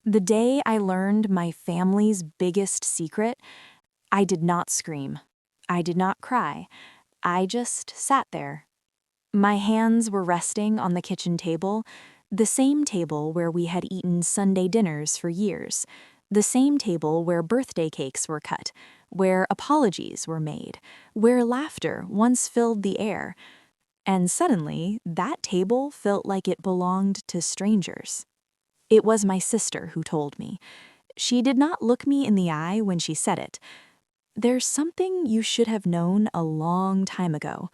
The day I learned my family's biggest secret, I did not scream. I did not cry. I just sat there. My hands were resting on the kitchen table, the same table where we had eaten Sunday dinners for years, the same table where birthday cakes were cut, where apologies were made, where laughter once filled the air. And suddenly, that table felt like it belonged to strangers. It was my sister who told me. She did not look me in the eye when she said it. "There's something you should have known a long time ago."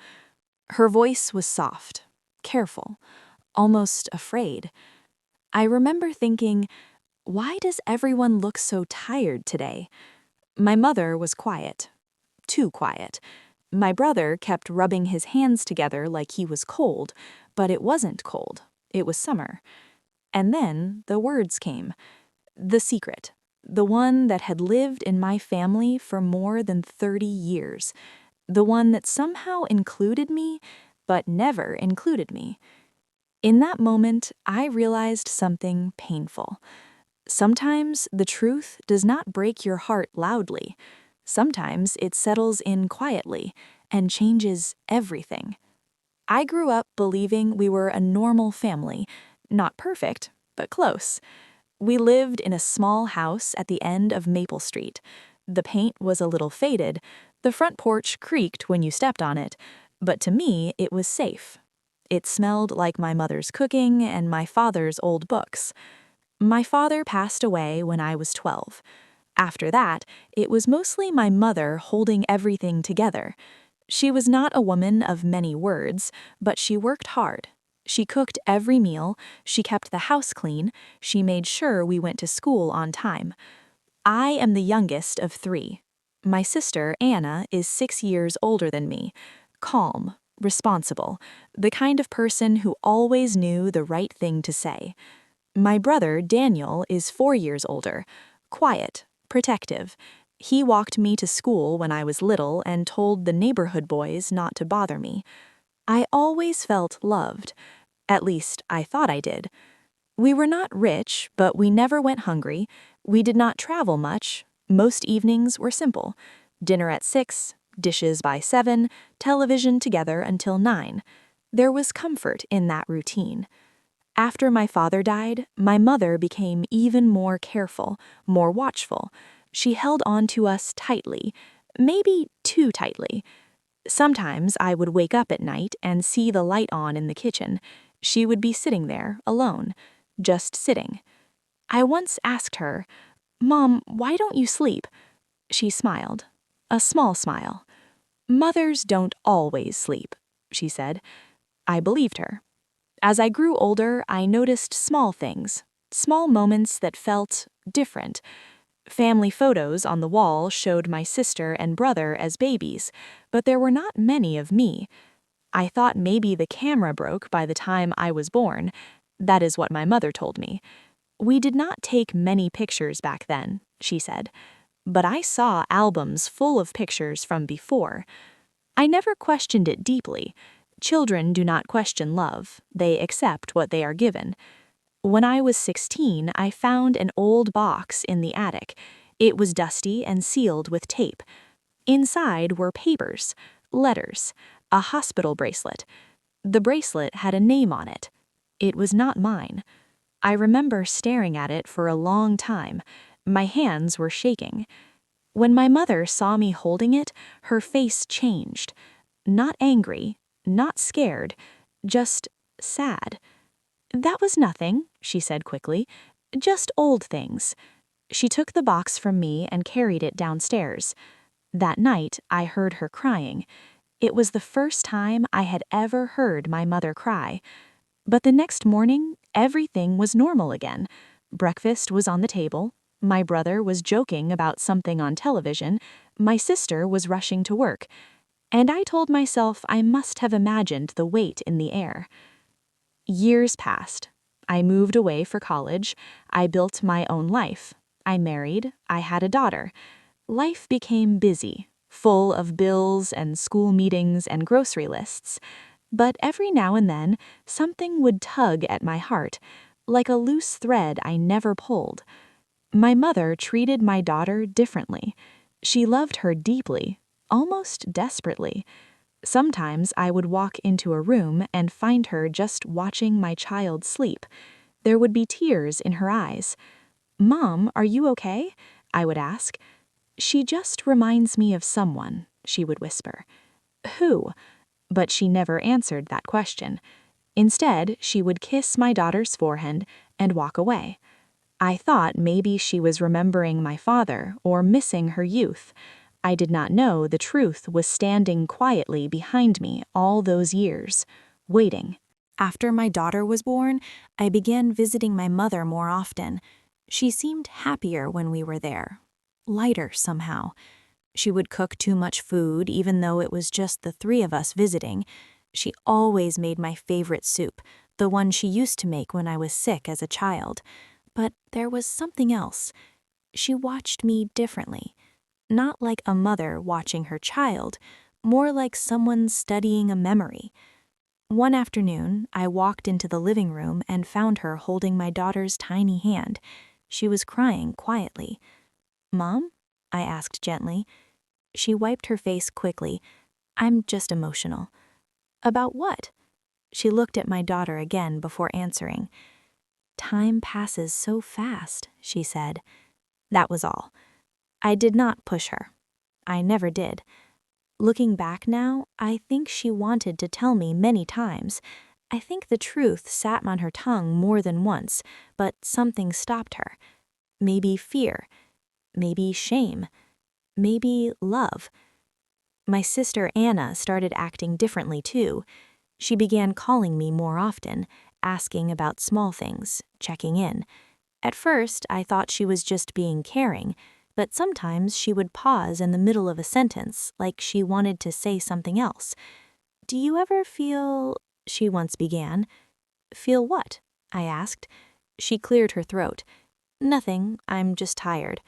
Her voice was soft, careful, almost afraid. I remember thinking, why does everyone look so tired today? My mother was quiet, too quiet. My brother kept rubbing his hands together like he was cold, but it wasn't cold. It was summer. And then the words came. The secret. The one that had lived in my family for more than 30 years. The one that somehow included me, but never included me. In that moment, I realized something painful. Sometimes the truth does not break your heart loudly. Sometimes it settles in quietly and changes everything. I grew up believing we were a normal family, not perfect, but close. We lived in a small house at the end of Maple Street. The paint was a little faded, the front porch creaked when you stepped on it, but to me it was safe. It smelled like my mother's cooking and my father's old books. My father passed away when I was 12. After that, it was mostly my mother holding everything together. She was not a woman of many words, but she worked hard. She cooked every meal, she kept the house clean, she made sure we went to school on time. I am the youngest of 3. My sister, Anna, is 6 years older than me. Calm, responsible, the kind of person who always knew the right thing to say. My brother, Daniel, is 4 years older. Quiet, protective. He walked me to school when I was little and told the neighborhood boys not to bother me. I always felt loved. At least, I thought I did. We were not rich, but we never went hungry. We did not travel much. Most evenings were simple. Dinner at 6, dishes by 7, television together until 9. There was comfort in that routine. After my father died, my mother became even more careful, more watchful. She held on to us tightly, maybe too tightly. Sometimes I would wake up at night and see the light on in the kitchen. She would be sitting there, alone, just sitting. I once asked her, "Mom, why don't you sleep?" She smiled, a small smile. "Mothers don't always sleep," she said. I believed her. As I grew older, I noticed small things, small moments that felt different. Family photos on the wall showed my sister and brother as babies, but there were not many of me. I thought maybe the camera broke by the time I was born. That is what my mother told me. We did not take many pictures back then, she said, but I saw albums full of pictures from before. I never questioned it deeply. Children do not question love. They accept what they are given. When I was 16, I found an old box in the attic. It was dusty and sealed with tape. Inside were papers, letters, a hospital bracelet. The bracelet had a name on it. It was not mine. I remember staring at it for a long time. My hands were shaking. When my mother saw me holding it, her face changed. Not angry, not scared, just sad. "That was nothing," she said quickly. "Just old things." She took the box from me and carried it downstairs. That night, I heard her crying. It was the first time I had ever heard my mother cry. But the next morning, everything was normal again. Breakfast was on the table. My brother was joking about something on television. My sister was rushing to work. And I told myself I must have imagined the weight in the air. Years passed. I moved away for college. I built my own life. I married. I had a daughter. Life became busy, full of bills and school meetings and grocery lists. But every now and then, something would tug at my heart, like a loose thread I never pulled. My mother treated my daughter differently. She loved her deeply, almost desperately. Sometimes I would walk into a room and find her just watching my child sleep. There would be tears in her eyes. "Mom, are you okay?" I would ask. "She just reminds me of someone," she would whisper. "Who?" But she never answered that question. Instead, she would kiss my daughter's forehead and walk away. I thought maybe she was remembering my father or missing her youth. I did not know the truth was standing quietly behind me all those years, waiting. After my daughter was born, I began visiting my mother more often. She seemed happier when we were there, lighter somehow. She would cook too much food even though it was just the three of us visiting. She always made my favorite soup, the one she used to make when I was sick as a child. But there was something else. She watched me differently. Not like a mother watching her child, more like someone studying a memory. One afternoon, I walked into the living room and found her holding my daughter's tiny hand. She was crying quietly. "Mom?" I asked gently. She wiped her face quickly. "I'm just emotional." "About what?" She looked at my daughter again before answering. "Time passes so fast," she said. That was all. I did not push her. I never did. Looking back now, I think she wanted to tell me many times. I think the truth sat on her tongue more than once, but something stopped her. Maybe fear. Maybe shame. Maybe love. My sister Anna started acting differently too. She began calling me more often, asking about small things, checking in. At first, I thought she was just being caring, but sometimes she would pause in the middle of a sentence, like she wanted to say something else. "Do you ever feel," she once began. "Feel what?" I asked. She cleared her throat. "Nothing, I'm just tired."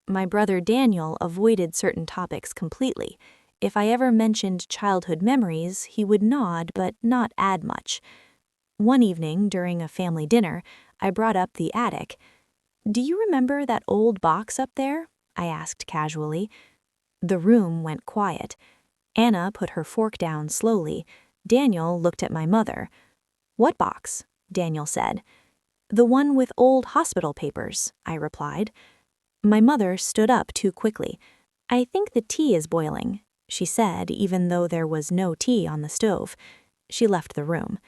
My brother Daniel avoided certain topics completely. If I ever mentioned childhood memories, he would nod but not add much. One evening, during a family dinner, I brought up the attic. "Do you remember that old box up there?" I asked casually. The room went quiet. Anna put her fork down slowly. Daniel looked at my mother. "What box?" Daniel said. "The one with old hospital papers," I replied. My mother stood up too quickly. "I think the tea is boiling," she said, even though there was no tea on the stove. She left the room.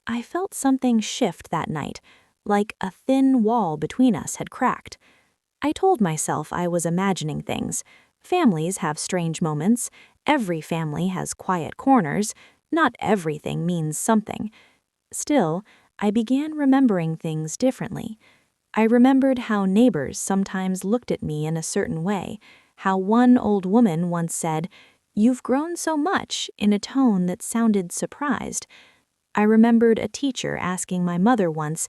I felt something shift that night, like a thin wall between us had cracked. I told myself I was imagining things. Families have strange moments. Every family has quiet corners. Not everything means something. Still, I began remembering things differently. I remembered how neighbors sometimes looked at me in a certain way, how one old woman once said, "You've grown so much," in a tone that sounded surprised. I remembered a teacher asking my mother once,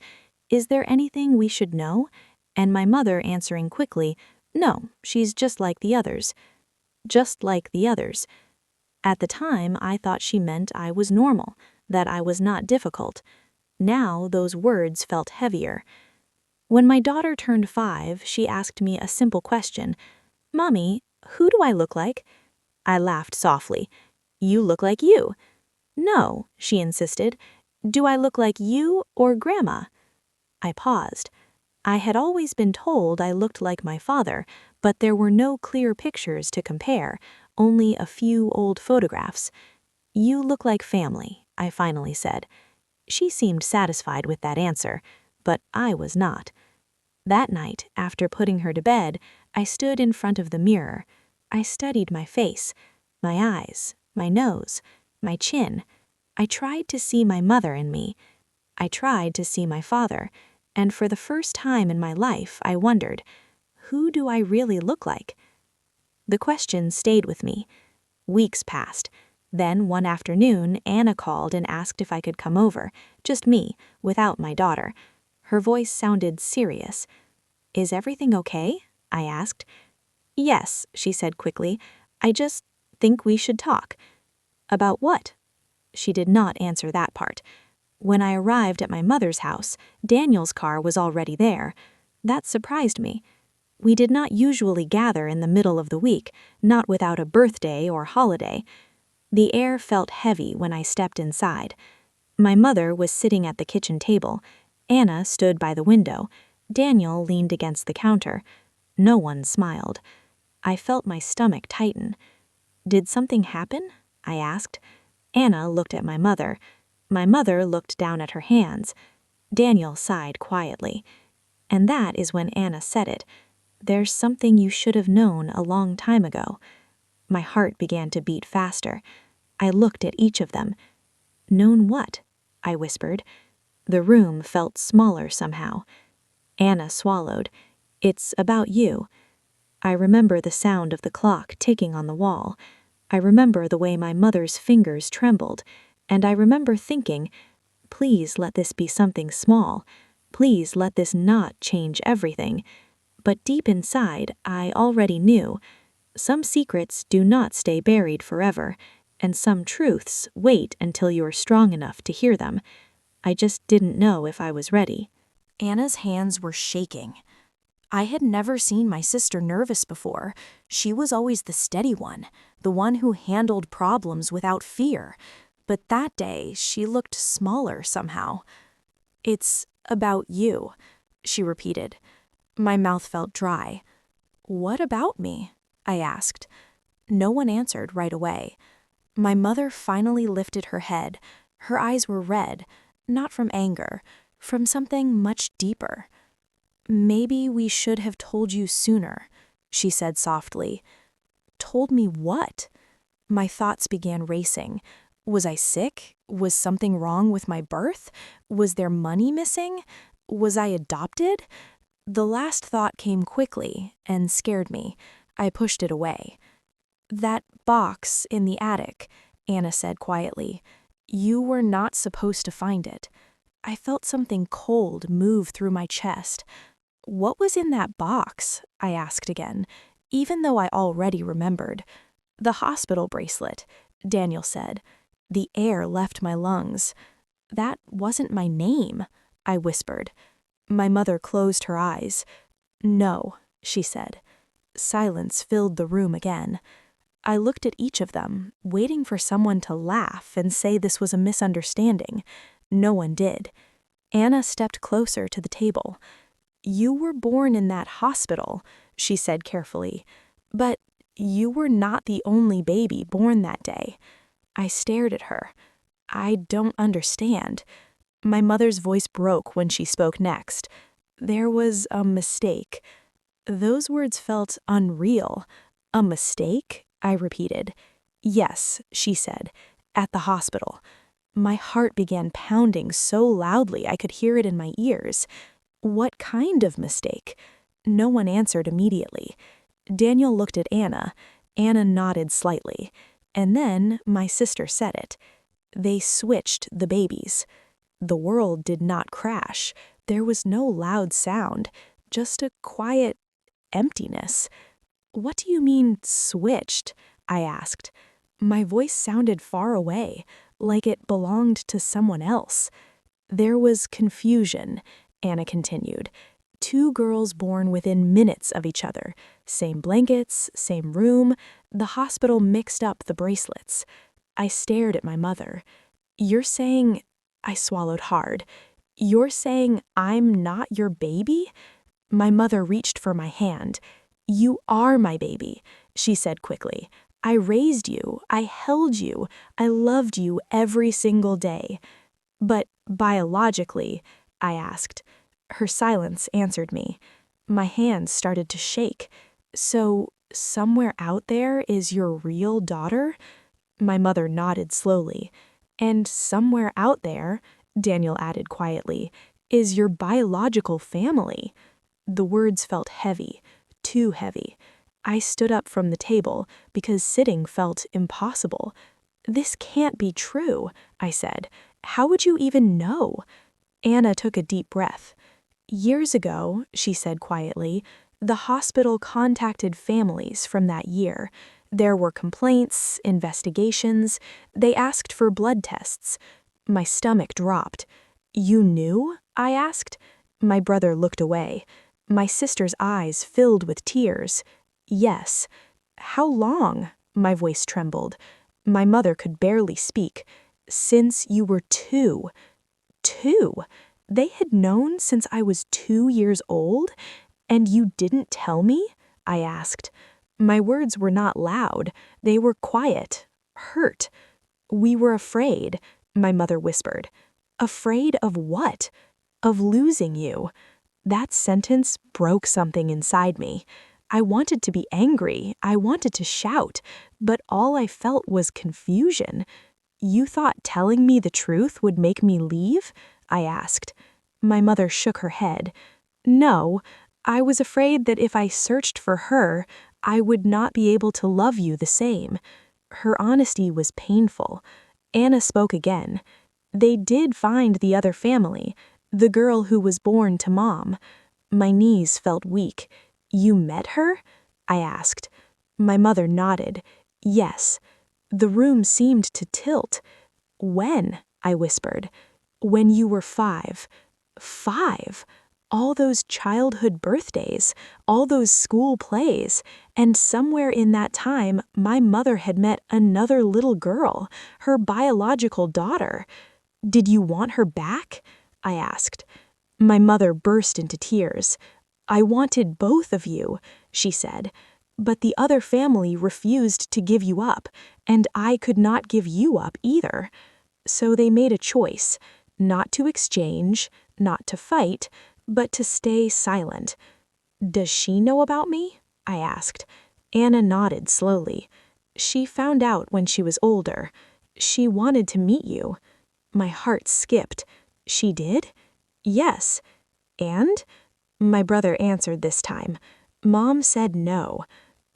"Is there anything we should know?" And my mother answering quickly, "No, she's just like the others." Just like the others. At the time, I thought she meant I was normal, that I was not difficult. Now, those words felt heavier. When my daughter turned 5, she asked me a simple question. "Mommy, who do I look like?" I laughed softly. "You look like you." "No," she insisted. "Do I look like you or Grandma?" I paused. I had always been told I looked like my father, but there were no clear pictures to compare, only a few old photographs. "You look like family," I finally said. She seemed satisfied with that answer, but I was not. That night, after putting her to bed, I stood in front of the mirror. I studied my face, my eyes, my nose, my chin. I tried to see my mother in me. I tried to see my father, and for the first time in my life, I wondered, who do I really look like? The question stayed with me. Weeks passed. Then one afternoon, Anna called and asked if I could come over, just me, without my daughter. Her voice sounded serious. "Is everything okay?" I asked. "Yes," she said quickly. "I just think we should talk." "About what?" She did not answer that part. When I arrived at my mother's house, Daniel's car was already there. That surprised me. We did not usually gather in the middle of the week, not without a birthday or holiday. The air felt heavy when I stepped inside. My mother was sitting at the kitchen table. Anna stood by the window. Daniel leaned against the counter. No one smiled. I felt my stomach tighten. "Did something happen?" I asked. Anna looked at my mother. My mother looked down at her hands. Daniel sighed quietly. And that is when Anna said it. "There's something you should have known a long time ago." My heart began to beat faster. I looked at each of them. "Known what?" I whispered. The room felt smaller somehow. Anna swallowed. "It's about you." I remember the sound of the clock ticking on the wall. I remember the way my mother's fingers trembled. And I remember thinking, please let this be something small. Please let this not change everything. But deep inside, I already knew. Some secrets do not stay buried forever, and some truths wait until you're strong enough to hear them. I just didn't know if I was ready. Anna's hands were shaking. I had never seen my sister nervous before. She was always the steady one, the one who handled problems without fear. But that day, she looked smaller somehow. "It's about you," she repeated. My mouth felt dry. "What about me?" I asked. No one answered right away. My mother finally lifted her head. Her eyes were red, not from anger, from something much deeper. "Maybe we should have told you sooner," she said softly. "Told me what?" My thoughts began racing. Was I sick? Was something wrong with my birth? Was there money missing? Was I adopted? The last thought came quickly and scared me. I pushed it away. "That box in the attic," Anna said quietly. "You were not supposed to find it." I felt something cold move through my chest. "What was in that box?" I asked again, even though I already remembered. "The hospital bracelet," Daniel said. The air left my lungs. "That wasn't my name," I whispered. My mother closed her eyes. "No," she said. Silence filled the room again. I looked at each of them, waiting for someone to laugh and say this was a misunderstanding. No one did. Anna stepped closer to the table. "You were born in that hospital," she said carefully. "But you were not the only baby born that day." I stared at her. "I don't understand." My mother's voice broke when she spoke next. "There was a mistake." Those words felt unreal. "A mistake?" I repeated. "Yes," she said, "at the hospital." My heart began pounding so loudly I could hear it in my ears. "What kind of mistake?" No one answered immediately. Daniel looked at Anna. Anna nodded slightly. And then my sister said it. "They switched the babies." The world did not crash. There was no loud sound, just a quiet emptiness. "What do you mean, switched?" I asked. My voice sounded far away, like it belonged to someone else. "There was confusion," Anna continued. "Two girls born within minutes of each other. Same blankets, same room. The hospital mixed up the bracelets." I stared at my mother. "You're saying—" I swallowed hard. "You're saying I'm not your baby?" My mother reached for my hand. "You are my baby," she said quickly. "I raised you. I held you. I loved you every single day." "But biologically?" I asked. Her silence answered me. My hands started to shake. "So, somewhere out there is your real daughter?" My mother nodded slowly. "And somewhere out there," Daniel added quietly, "is your biological family." The words felt heavy, too heavy. I stood up from the table because sitting felt impossible. "This can't be true," I said. "How would you even know?" Anna took a deep breath. "Years ago," she said quietly, "the hospital contacted families from that year. There were complaints, investigations. They asked for blood tests. My stomach dropped. "You knew?" I asked. My brother looked away. My sister's eyes filled with tears. "Yes." "How long?" My voice trembled. My mother could barely speak. "Since you were 2." 2? They had known since I was 2 years old? "And you didn't tell me?" I asked. My words were not loud. They were quiet, hurt. "We were afraid," my mother whispered. "Afraid of what?" "Of losing you." That sentence broke something inside me. I wanted to be angry. I wanted to shout. But all I felt was confusion. "You thought telling me the truth would make me leave?" I asked. My mother shook her head. "No, I was afraid that if I searched for her, I would not be able to love you the same." Her honesty was painful. Anna spoke again. "They did find the other family, the girl who was born to Mom." My knees felt weak. "You met her?" I asked. My mother nodded. "Yes." The room seemed to tilt. "When?" I whispered. "When you were 5. 5? All those childhood birthdays, all those school plays, and somewhere in that time my mother had met another little girl, her biological daughter. Did you want her back?" I asked. My mother burst into tears. "I wanted both of you," she said. "But the other family refused to give you up, and I could not give you up either. So they made a choice, not to exchange, not to fight, but to stay silent." "Does she know about me?" I asked. Anna nodded slowly. "She found out when she was older. She wanted to meet you." My heart skipped. "She did?" "Yes." "And?" My brother answered this time. "Mom said no."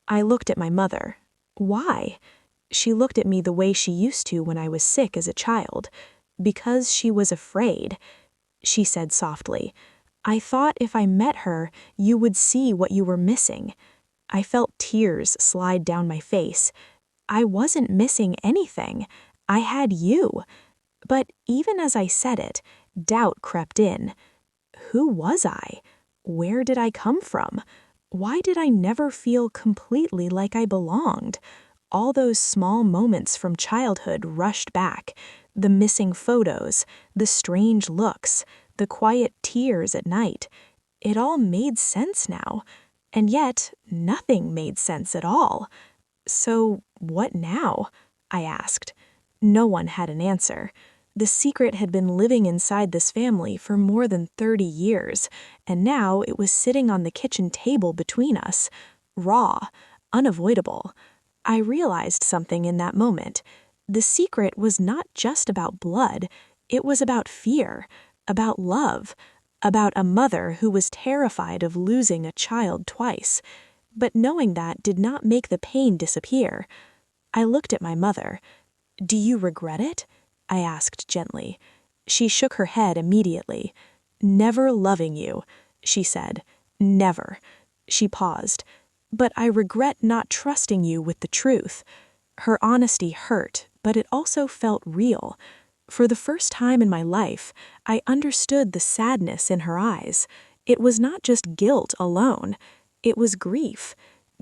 I looked at my mother. "Why?" She looked at me the way she used to when I was sick as a child. "Because she was afraid." She said softly, "I thought if I met her, you would see what you were missing." I felt tears slide down my face. I wasn't missing anything. I had you. But even as I said it, doubt crept in. Who was I? Where did I come from? Why did I never feel completely like I belonged? All those small moments from childhood rushed back. The missing photos, the strange looks, the quiet tears at night. It all made sense now. And yet, nothing made sense at all. "So, what now?" I asked. No one had an answer. The secret had been living inside this family for more than 30 years, and now it was sitting on the kitchen table between us, raw, unavoidable. I realized something in that moment. The secret was not just about blood, it was about fear, about love, about a mother who was terrified of losing a child twice. But knowing that did not make the pain disappear. I looked at my mother. "Do you regret it?" I asked gently. She shook her head immediately. "Never loving you," she said. "Never." She paused. "But I regret not trusting you with the truth." Her honesty hurt, but it also felt real. For the first time in my life, I understood the sadness in her eyes. It was not just guilt alone. It was grief.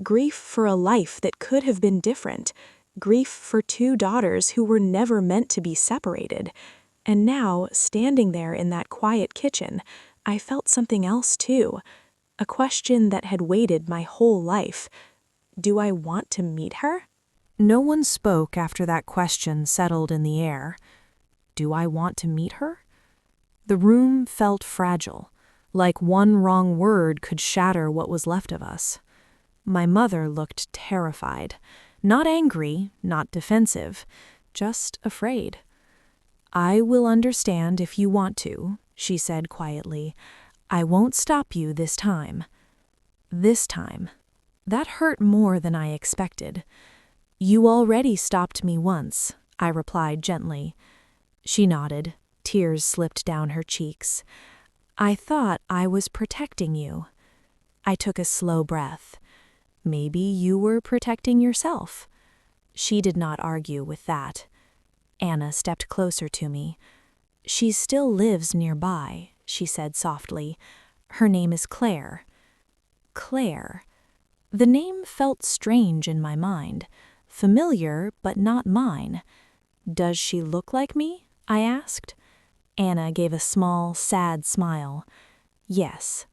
Grief for a life that could have been different. Grief for 2 daughters who were never meant to be separated. And now, standing there in that quiet kitchen, I felt something else too. A question that had waited my whole life. Do I want to meet her? No one spoke after that question settled in the air. Do I want to meet her? The room felt fragile, like one wrong word could shatter what was left of us. My mother looked terrified. Not angry, not defensive, just afraid. "I will understand if you want to," she said quietly. "I won't stop you this time." This time. That hurt more than I expected. "You already stopped me once," I replied gently. She nodded. Tears slipped down her cheeks. "I thought I was protecting you." I took a slow breath. "Maybe you were protecting yourself." She did not argue with that. Anna stepped closer to me. She still lives nearby, she said softly. Her name is Claire. Claire. The name felt strange in my mind, familiar but not mine. Does she look like me? I asked. Anna gave a small, sad smile. Yes.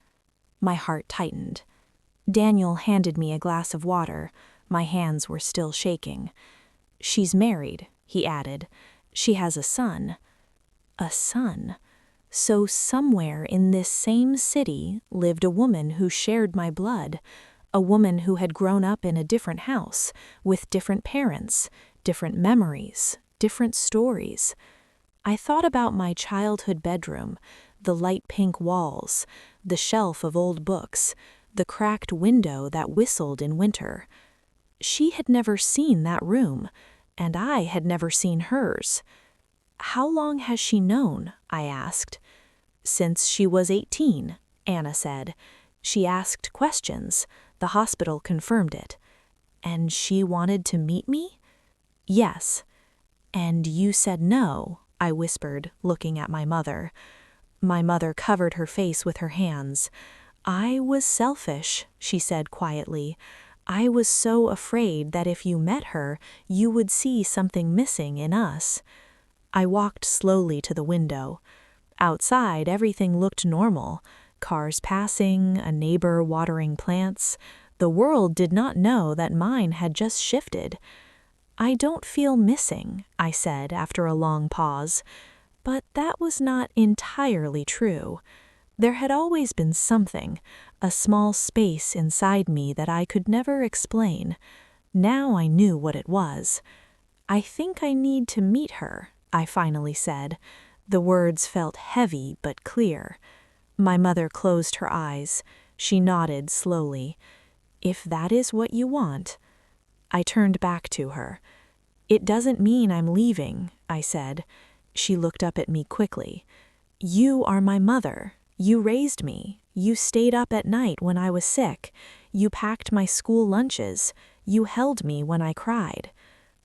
My heart tightened. Daniel handed me a glass of water. My hands were still shaking. She's married, he added. She has a son. A son. So somewhere in this same city lived a woman who shared my blood, a woman who had grown up in a different house, with different parents, different memories, different stories. I thought about my childhood bedroom, the light pink walls, the shelf of old books, the cracked window that whistled in winter. She had never seen that room, and I had never seen hers. How long has she known? I asked. Since she was 18, Anna said. She asked questions. The hospital confirmed it. And she wanted to meet me? Yes. And you said no, I whispered, looking at my mother. My mother covered her face with her hands. I was selfish, she said quietly. I was so afraid that if you met her, you would see something missing in us. I walked slowly to the window. Outside, everything looked normal. Cars passing, a neighbor watering plants. The world did not know that mine had just shifted. I don't feel missing, I said after a long pause. But that was not entirely true. There had always been something, a small space inside me that I could never explain. Now I knew what it was. I think I need to meet her, I finally said. The words felt heavy but clear. My mother closed her eyes. She nodded slowly. If that is what you want. I turned back to her. It doesn't mean I'm leaving, I said. She looked up at me quickly. You are my mother. You raised me. You stayed up at night when I was sick. You packed my school lunches. You held me when I cried.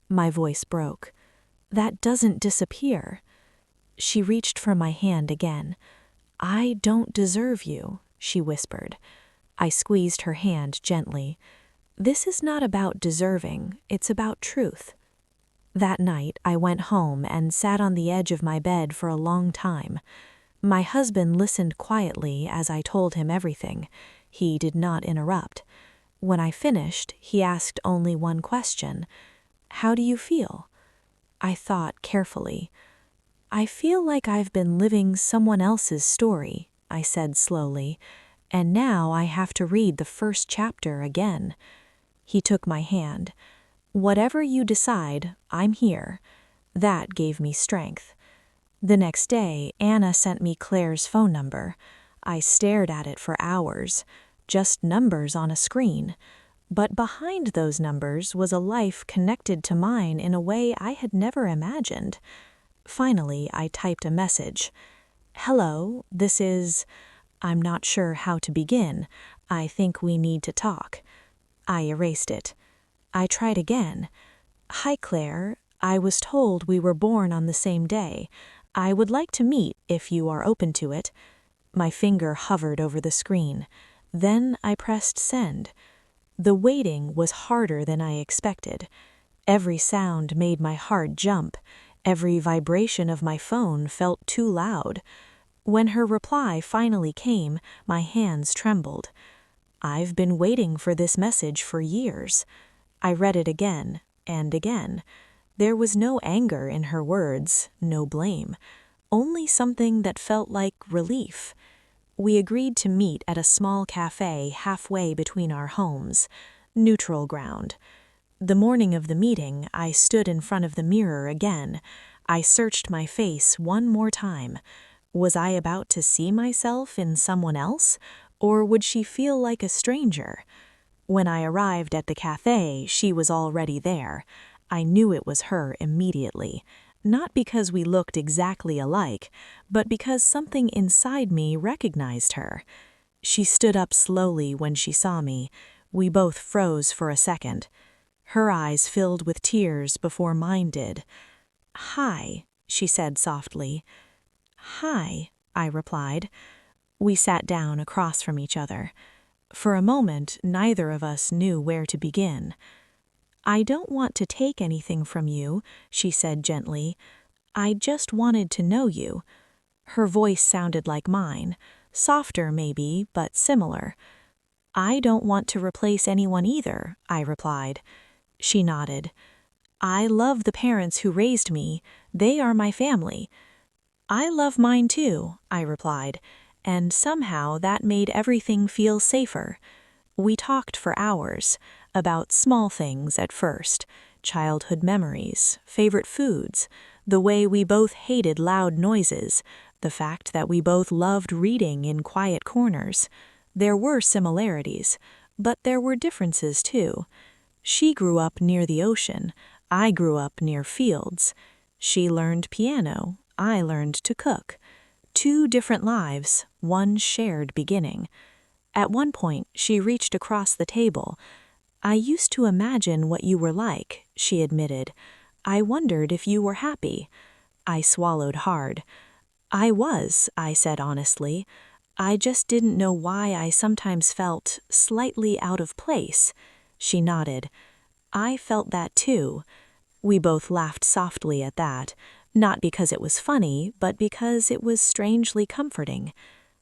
My voice broke. That doesn't disappear. She reached for my hand again. I don't deserve you, she whispered. I squeezed her hand gently. This is not about deserving, it's about truth. That night, I went home and sat on the edge of my bed for a long time. My husband listened quietly as I told him everything. He did not interrupt. When I finished, he asked only one question. How do you feel? I thought carefully. I feel like I've been living someone else's story, I said slowly, and now I have to read the first chapter again. He took my hand. Whatever you decide, I'm here. That gave me strength. The next day, Anna sent me Claire's phone number. I stared at it for hours, just numbers on a screen. But behind those numbers was a life connected to mine in a way I had never imagined. Finally, I typed a message. Hello, this is... I'm not sure how to begin. I think we need to talk. I erased it. I tried again. Hi, Claire. I was told we were born on the same day. I would like to meet if you are open to it. My finger hovered over the screen. Then I pressed send. The waiting was harder than I expected. Every sound made my heart jump. Every vibration of my phone felt too loud. When her reply finally came, my hands trembled. I've been waiting for this message for years. I read it again and again. There was no anger in her words, no blame, only something that felt like relief. We agreed to meet at a small cafe halfway between our homes, neutral ground. The morning of the meeting, I stood in front of the mirror again. I searched my face one more time. Was I about to see myself in someone else, or would she feel like a stranger? When I arrived at the cafe, she was already there. I knew it was her immediately, not because we looked exactly alike, but because something inside me recognized her. She stood up slowly when she saw me. We both froze for a second. Her eyes filled with tears before mine did. Hi, she said softly. "Hi," I replied. We sat down across from each other. For a moment, neither of us knew where to begin. "I don't want to take anything from you," she said gently. "I just wanted to know you." Her voice sounded like mine, softer maybe, but similar. "I don't want to replace anyone either," I replied. She nodded. "I love the parents who raised me. They are my family." "I love mine too," I replied, and somehow that made everything feel safer. We talked for hours, about small things at first, childhood memories, favorite foods, the way we both hated loud noises, the fact that we both loved reading in quiet corners. There were similarities, but there were differences too. She grew up near the ocean, I grew up near fields. She learned piano, I learned to cook. Two different lives, one shared beginning. At one point, she reached across the table. "I used to imagine what you were like," she admitted. "I wondered if you were happy." I swallowed hard. "I was," I said honestly. "I just didn't know why I sometimes felt slightly out of place." She nodded. "I felt that too." We both laughed softly at that, not because it was funny, but because it was strangely comforting.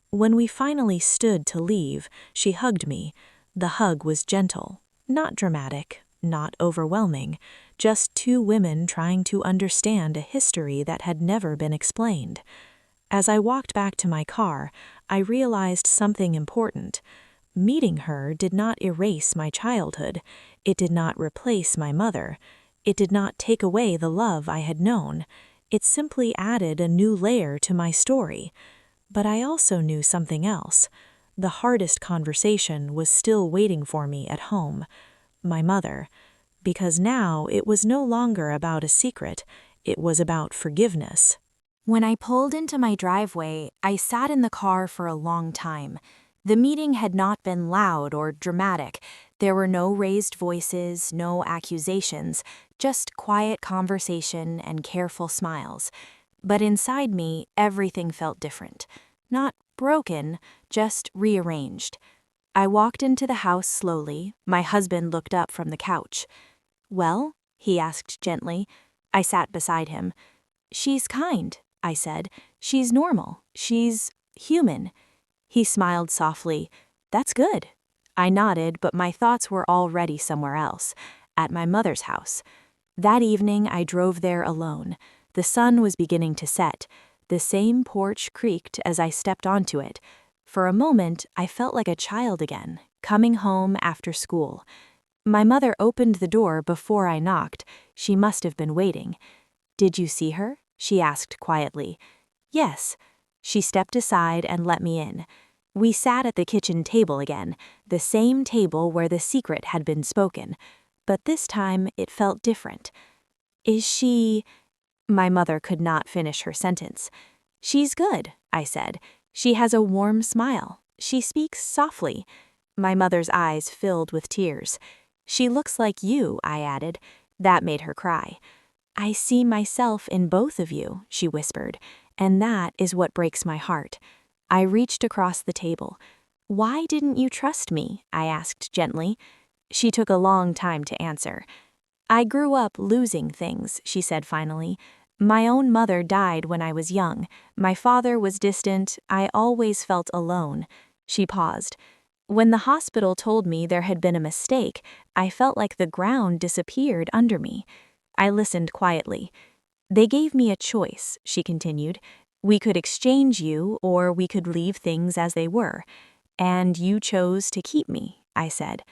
When we finally stood to leave, she hugged me. The hug was gentle, not dramatic, not overwhelming, just two women trying to understand a history that had never been explained. As I walked back to my car, I realized something important. Meeting her did not erase my childhood. It did not replace my mother. It did not take away the love I had known. It simply added a new layer to my story. But I also knew something else. The hardest conversation was still waiting for me at home. My mother. Because now it was no longer about a secret. It was about forgiveness. When I pulled into my driveway, I sat in the car for a long time. The meeting had not been loud or dramatic. There were no raised voices, no accusations, just quiet conversation and careful smiles. But inside me, everything felt different. Not broken, just rearranged. I walked into the house slowly. My husband looked up from the couch. "Well?" he asked gently. I sat beside him. "She's kind," I said. "She's normal. She's human." He smiled softly. "That's good." I nodded, but my thoughts were already somewhere else, at my mother's house. That evening I drove there alone. The sun was beginning to set. The same porch creaked as I stepped onto it. For a moment, I felt like a child again, coming home after school. My mother opened the door before I knocked. She must have been waiting. "Did you see her?" she asked quietly. "Yes." She stepped aside and let me in. We sat at the kitchen table again, the same table where the secret had been spoken. But this time it felt different. "Is she—" My mother could not finish her sentence. "She's good," I said. "She has a warm smile. She speaks softly." My mother's eyes filled with tears. "She looks like you," I added. That made her cry. "I see myself in both of you," she whispered, "and that is what breaks my heart." I reached across the table. "Why didn't you trust me?" I asked gently. She took a long time to answer. "I grew up losing things," she said finally. "My own mother died when I was young. My father was distant. I always felt alone." She paused. "When the hospital told me there had been a mistake, I felt like the ground disappeared under me." I listened quietly. "They gave me a choice," she continued. "We could exchange you, or we could leave things as they were. And you chose to keep me," I said.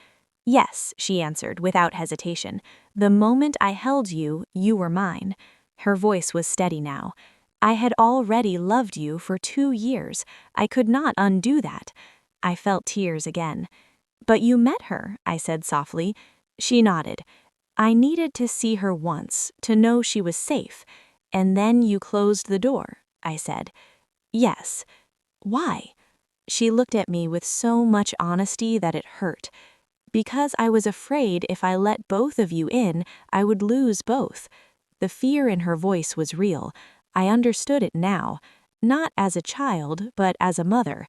"Yes," she answered without hesitation. "The moment I held you, you were mine." Her voice was steady now. "I had already loved you for 2 years. I could not undo that." I felt tears again. "But you met her," I said softly. She nodded. "I needed to see her once, to know she was safe. And then you closed the door," I said. "Yes." "Why?" She looked at me with so much honesty that it hurt. "Because I was afraid if I let both of you in, I would lose both." The fear in her voice was real. I understood it now. Not as a child, but as a mother.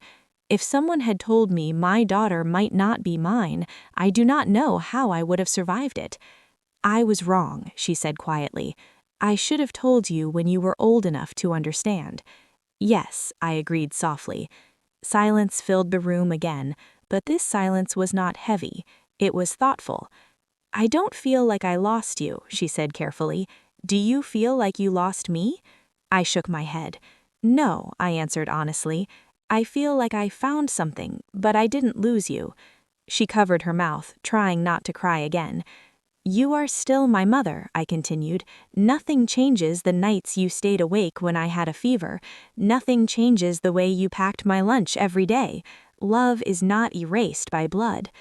If someone had told me my daughter might not be mine, I do not know how I would have survived it. I was wrong, she said quietly. I should have told you when you were old enough to understand. Yes, I agreed softly. Silence filled the room again, but this silence was not heavy. It was thoughtful. I don't feel like I lost you, she said carefully. Do you feel like you lost me? I shook my head. No, I answered honestly. I feel like I found something, but I didn't lose you. She covered her mouth, trying not to cry again. You are still my mother, I continued. Nothing changes the nights you stayed awake when I had a fever. Nothing changes the way you packed my lunch every day. Love is not erased by blood.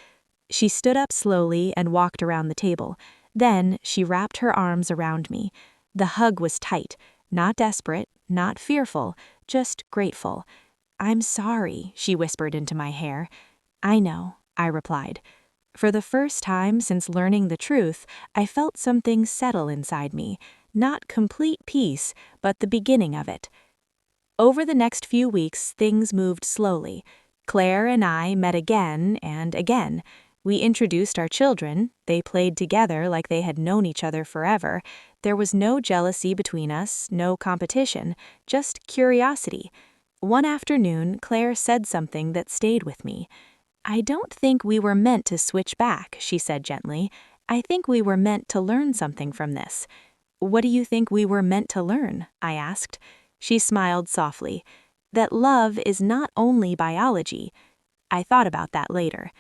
She stood up slowly and walked around the table. Then she wrapped her arms around me. The hug was tight, not desperate, not fearful, just grateful. I'm sorry, she whispered into my hair. I know, I replied. For the first time since learning the truth, I felt something settle inside me, not complete peace, but the beginning of it. Over the next few weeks, things moved slowly. Claire and I met again and again. We introduced our children. They played together like they had known each other forever. There was no jealousy between us, no competition, just curiosity. One afternoon, Claire said something that stayed with me. I don't think we were meant to switch back, she said gently. I think we were meant to learn something from this. What do you think we were meant to learn? I asked. She smiled softly. That love is not only biology. I thought about that later.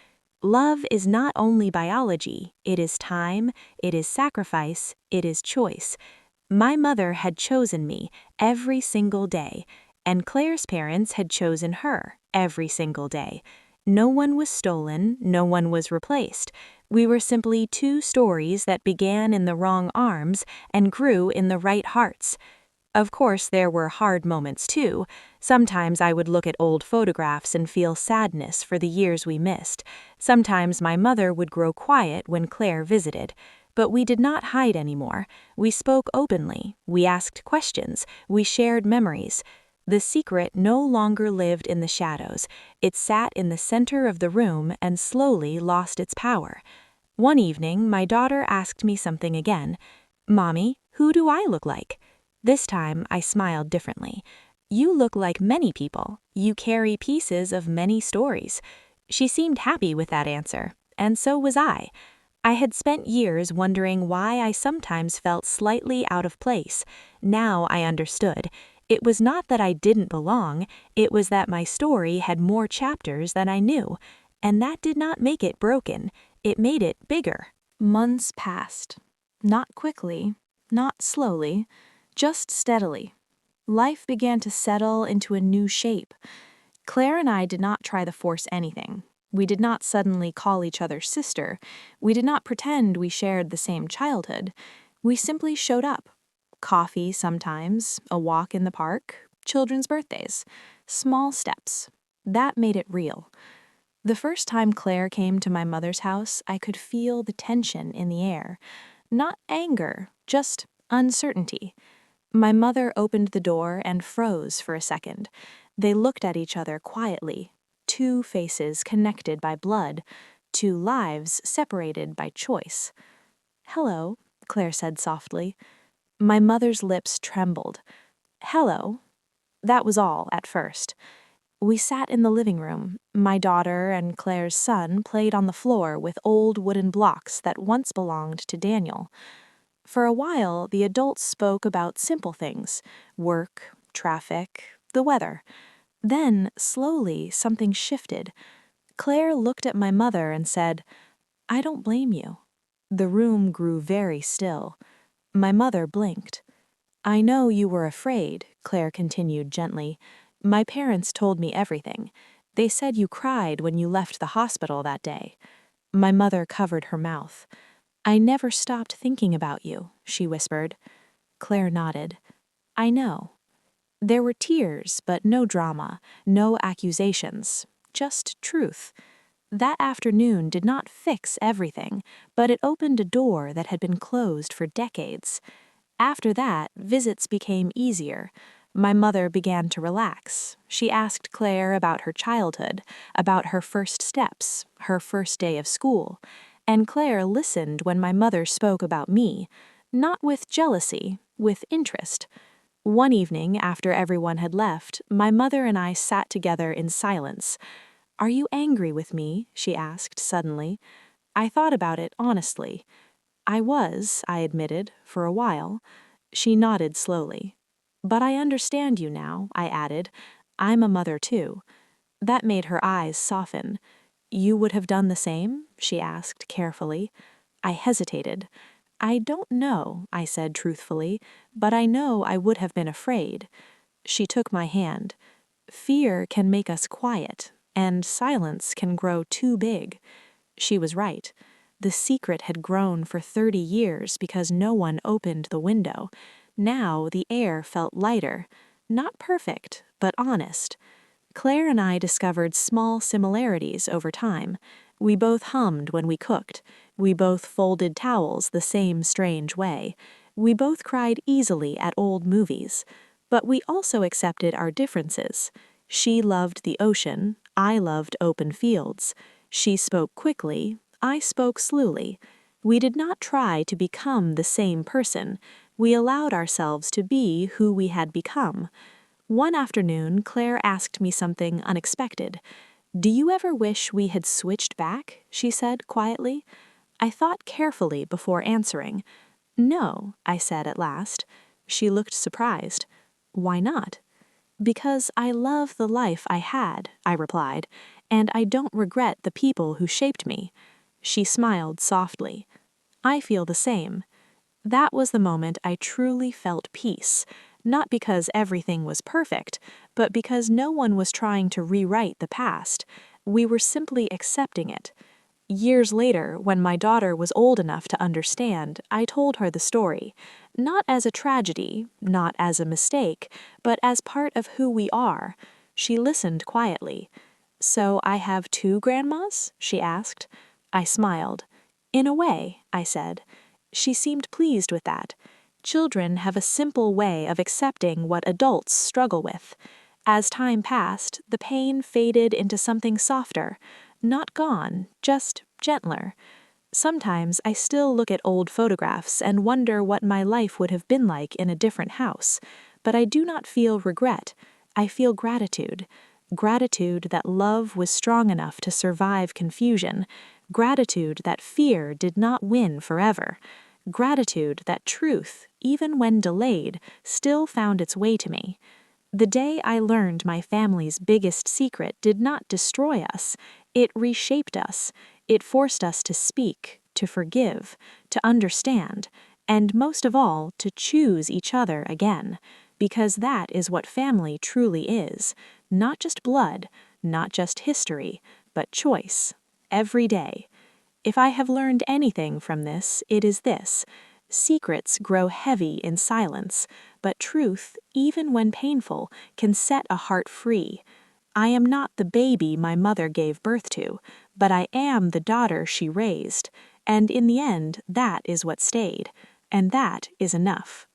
Love is not only biology, it is time, it is sacrifice, it is choice. My mother had chosen me every single day, and Claire's parents had chosen her every single day. No one was stolen, no one was replaced. We were simply two stories that began in the wrong arms and grew in the right hearts. Of course, there were hard moments too. Sometimes I would look at old photographs and feel sadness for the years we missed. Sometimes my mother would grow quiet when Claire visited. But we did not hide anymore. We spoke openly. We asked questions. We shared memories. The secret no longer lived in the shadows. It sat in the center of the room and slowly lost its power. One evening, my daughter asked me something again. Mommy, who do I look like? This time, I smiled differently. You look like many people. You carry pieces of many stories. She seemed happy with that answer, and so was I. I had spent years wondering why I sometimes felt slightly out of place. Now I understood. It was not that I didn't belong, it was that my story had more chapters than I knew, and that did not make it broken, it made it bigger. Months passed. Not quickly, not slowly, just steadily. Life began to settle into a new shape. Claire and I did not try to force anything. We did not suddenly call each other sister. We did not pretend we shared the same childhood. We simply showed up. Coffee sometimes, a walk in the park, children's birthdays. Small steps. That made it real. The first time Claire came to my mother's house, I could feel the tension in the air. Not anger, just uncertainty. My mother opened the door and froze for a second. They looked at each other quietly. Two faces connected by blood. Two lives separated by choice. Hello, Claire said softly. My mother's lips trembled. Hello. That was all at first. We sat in the living room. My daughter and Claire's son played on the floor with old wooden blocks that once belonged to Daniel. For a while, the adults spoke about simple things, work, traffic, the weather. Then, slowly, something shifted. Claire looked at my mother and said, I don't blame you. The room grew very still. My mother blinked. I know you were afraid, Claire continued gently. My parents told me everything. They said you cried when you left the hospital that day. My mother covered her mouth. I never stopped thinking about you, she whispered. Claire nodded. I know. There were tears, but no drama, no accusations, just truth. That afternoon did not fix everything, but it opened a door that had been closed for decades. After that, visits became easier. My mother began to relax. She asked Claire about her childhood, about her first steps, her first day of school, and Claire listened when my mother spoke about me, not with jealousy, with interest. One evening, after everyone had left, my mother and I sat together in silence. "Are you angry with me?" she asked suddenly. I thought about it honestly. "I was," I admitted, "for a while." She nodded slowly. "But I understand you now," I added. "I'm a mother too." That made her eyes soften. "You would have done the same?" she asked carefully. I hesitated. "I don't know," I said truthfully, "but I know I would have been afraid." She took my hand. "Fear can make us quiet, and silence can grow too big." She was right. The secret had grown for 30 years because no one opened the window. Now the air felt lighter. Not perfect, but honest. Claire and I discovered small similarities over time. We both hummed when we cooked. We both folded towels the same strange way. We both cried easily at old movies. But we also accepted our differences. She loved the ocean. I loved open fields. She spoke quickly. I spoke slowly. We did not try to become the same person. We allowed ourselves to be who we had become. One afternoon, Claire asked me something unexpected. "Do you ever wish we had switched back?" she said quietly. I thought carefully before answering. "No," I said at last. She looked surprised. "Why not?" "Because I love the life I had," I replied, "and I don't regret the people who shaped me." She smiled softly. "I feel the same." That was the moment I truly felt peace, not because everything was perfect, but because no one was trying to rewrite the past. We were simply accepting it. Years later, when my daughter was old enough to understand, I told her the story, not as a tragedy, not as a mistake, but as part of who we are. She listened quietly. "So I have two grandmas?" she asked. I smiled. "In a way," I said. She seemed pleased with that. Children have a simple way of accepting what adults struggle with. As time passed, the pain faded into something softer. Not gone, just gentler. Sometimes I still look at old photographs and wonder what my life would have been like in a different house. But I do not feel regret. I feel gratitude. Gratitude that love was strong enough to survive confusion. Gratitude that fear did not win forever. Gratitude that truth, even when delayed, still found its way to me. The day I learned my family's biggest secret did not destroy us. It reshaped us. It forced us to speak, to forgive, to understand, and most of all, to choose each other again. Because that is what family truly is. Not just blood, not just history, but choice. Every day. If I have learned anything from this, it is this. Secrets grow heavy in silence, but truth, even when painful, can set a heart free. I am not the baby my mother gave birth to, but I am the daughter she raised, and in the end, that is what stayed, and that is enough.